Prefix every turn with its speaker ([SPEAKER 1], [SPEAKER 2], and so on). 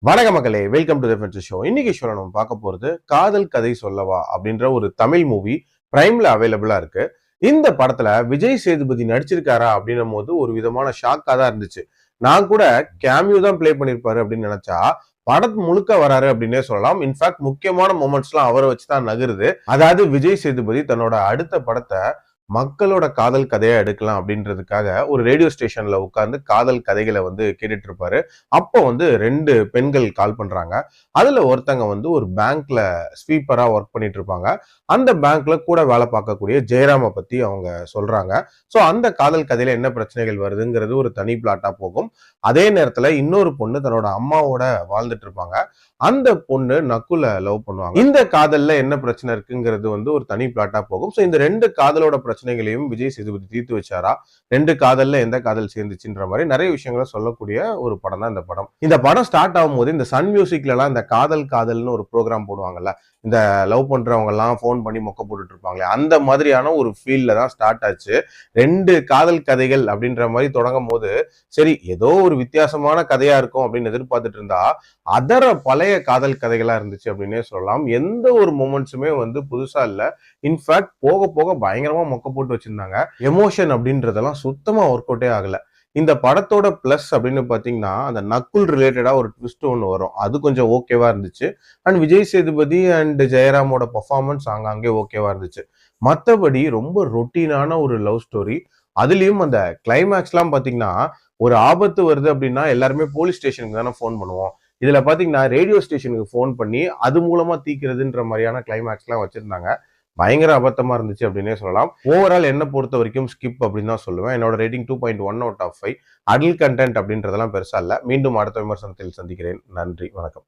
[SPEAKER 1] வணக்க மக்களே, welcome to the fancy show. இன்னைக்கு ஷோல நம்ம பார்க்க போறது காதல் கதை சொல்லவா அப்படின்ற ஒரு தமிழ் மூவி பிரைம்ல அவைலபிளா இருக்கு. இந்த படத்துல விஜய் சேதுபதி நடிச்சிருக்காரா அப்படின்னும் போது ஒரு விதமான ஷாக்கா தான் இருந்துச்சு. நான் கூட கேமியோ தான் பிளே பண்ணிருப்பாரு அப்படின்னு நினைச்சா படம் முழுக்க வராரு அப்படின்னே சொல்லலாம். இன்ஃபேக்ட் முக்கியமான மொமெண்ட்ஸ் எல்லாம் அவரை வச்சுதான் நகருது. அதாவது விஜய் சேதுபதி தன்னோட அடுத்த படத்தை மக்களோட காதல் கதையா எடுக்கலாம் அப்படின்றதுக்காக ஒரு ரேடியோ ஸ்டேஷன்ல உட்கார்ந்து காதல் கதைகளை கேட்டுட்டு இருப்பாரு. அப்போ ரெண்டு பெண்கள் கால் பண்றாங்க. அதுல ஒருத்தங்க ஒரு பேங்க்ல ஸ்வீப்பரா ஒர்க் பண்ணிட்டு இருப்பாங்க. அந்த பேங்க்ல கூட வேலை பார்க்கக்கூடிய ஜெயராம பத்தி அவங்க சொல்றாங்க. சோ அந்த காதல் கதையில என்ன பிரச்சனைகள் வருதுங்கிறது ஒரு தனி பிளாட்டா போகும். அதே நேரத்துல இன்னொரு பொண்ணு தன்னோட அம்மாவோட வாழ்ந்துட்டு இருப்பாங்க. அந்த பொண்ணு நக்குல லவ் பண்ணுவாங்க. இந்த காதல்ல என்ன பிரச்சனை இருக்குங்கிறது ஒரு தனி பிளாட்டா போகும். சோ இந்த ரெண்டு காதலோட பிரச்சனைகளையும் விஜய் சேதுபதி தீர்த்து வச்சாரா, ரெண்டு காதல்ல எந்த காதல் சேர்ந்துச்சுன்ற மாதிரி நிறைய விஷயங்களை சொல்லக்கூடிய ஒரு படம் தான் இந்த படம். இந்த படம் ஸ்டார்ட் ஆகும் போது இந்த சன் மியூசிக்ல எல்லாம் இந்த காதல்னு ஒரு ப்ரோக்ராம் போடுவாங்கல்ல, இந்த லவ் பண்றவங்க எல்லாம் போன் பண்ணி மொக்க போட்டுட்டு இருப்பாங்களே, அந்த மாதிரியான ஒரு ஃபீல்ட்ல தான் ஸ்டார்ட் ஆச்சு. ரெண்டு காதல் கதைகள் அப்படின்ற மாதிரி தொடங்கும் போது சரி ஏதோ ஒரு வித்தியாசமான கதையா இருக்கும் அப்படின்னு எதிர்பார்த்துட்டு இருந்தா அதர பழைய காதல் கதைகளா இருந்துச்சு அப்படின்னே சொல்லலாம். எந்த ஒரு மூமெண்ட்ஸுமே புதுசா இல்ல. இன்ஃபேக்ட் போக போக பயங்கரமா மொக்க போட்டு வச்சிருந்தாங்க. எமோஷன் அப்படின்றதெல்லாம் சுத்தமா ஒர்க் அவுட்டே ஆகல. இந்த படத்தோட பிளஸ் அப்படின்னு பாத்தீங்கன்னா அந்த நக்குல் ரிலேட்டடா ஒரு ட்விஸ்ட் ஒன்று வரும். அது கொஞ்சம் ஓகேவா இருந்துச்சு. அண்ட் விஜய் சேதுபதி அண்ட் ஜெயராமோட பெர்ஃபார்மன்ஸ் அங்கே ஓகேவா இருந்துச்சு. மற்றபடி ரொம்ப ரொட்டீனான ஒரு லவ் ஸ்டோரி. அதுலயும் அந்த கிளைமேக்ஸ் எல்லாம் பாத்தீங்கன்னா ஒரு ஆபத்து வருது அப்படின்னா எல்லாருமே போலீஸ் ஸ்டேஷனுக்கு தானே போன் பண்ணுவோம். இதுல பாத்தீங்கன்னா ரேடியோ ஸ்டேஷனுக்கு போன் பண்ணி அது மூலமா தீக்கிறதுன்ற மாதிரியான கிளைமேக்ஸ் எல்லாம் வச்சிருந்தாங்க. பயங்கர அபத்தமா இருந்துச்சு அப்படின்னே சொல்லலாம். ஓவரால் என்ன பொறுத்த வரைக்கும் ஸ்கிப் அப்படின்னு தான் சொல்லுவேன். என்னோட rating 2.1 out of 5. Adult content அப்படின்றதெல்லாம் பெருசா இல்ல. மீண்டும் அடுத்த விமர்சனத்தில் சந்திக்கிறேன். நன்றி, வணக்கம்.